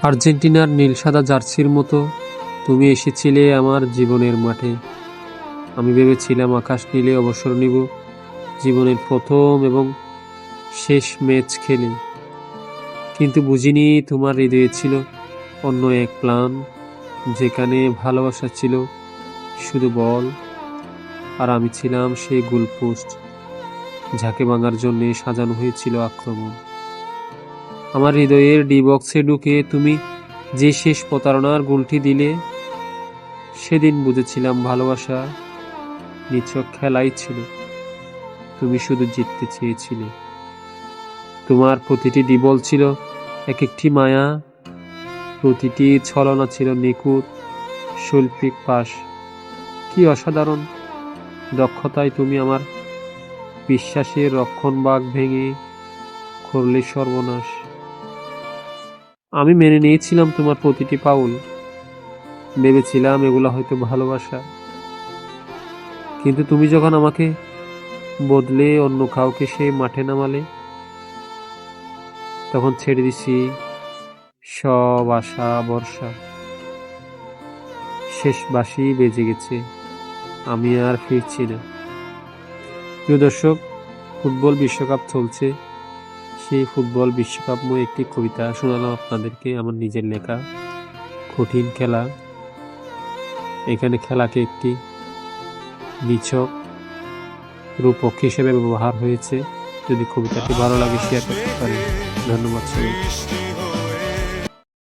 আর্জেন্টিনার নীল সাদা জার্সির মতো তুমি এসেছিলে আমার জীবনের মাঠে। আমি ভেবেছিলাম আকাশ নীলে অবসর নিব, জীবনের প্রথম এবং শেষ ম্যাচ খেলে। কিন্তু বুঝিনি তোমার হৃদয়ে ছিল অন্য এক প্ল্যান, যেখানে ভালোবাসা ছিল শুধু বল, আর আমি ছিলাম সেই গোলপোস্ট যাকে ভাঙার জন্য সাজানো হয়েছিল আক্রমণ। আমার হৃদয়ের ডি বক্সে ঢুকে তুমি যে শেষ প্রতারণার গোলটি দিলে, সেদিন বুঝেছিলাম ভালোবাসা নিছক খেলাই ছিল। তুমি শুধু জিততে চেয়েছিলে। তোমার প্রতিটি ডিবল ছিল এক একটি মায়া, প্রতিটি ছলনা ছিল নিখুঁত শৈল্পিক পাস। কি অসাধারণ দক্ষতায় তুমি আমার বিশ্বাসের রক্ষণভাগ ভেঙে করলে সর্বনাশ। আমি মেনে নিয়েছিলাম তোমার প্রতিটি পাউল, ভেবেছিলাম এগুলো হয়তো ভালোবাসা। কিন্তু তুমি যখন আমাকে বদলে অন্য কাউকে সেই মাঠে নামালে, তখন ছেড়ে দিছি সব আশা ভরসা। শেষ বাঁশি বেজে গেছে, আমি আর ফিরছি না। প্রিয় দর্শক, ফুটবল বিশ্বকাপ চলছে। সেই ফুটবল বিশ্বকাপময় একটি কবিতা শোনালাম আপনাদেরকে, আমার নিজের লেখা। কঠিন খেলা, এখানে খেলাকে একটি নিছক রূপক হিসেবে ব্যবহার হয়েছে। যদি কবিতাটি ভালো লাগে শেয়ার করতে পারেন। ধন্যবাদ সবাইকে।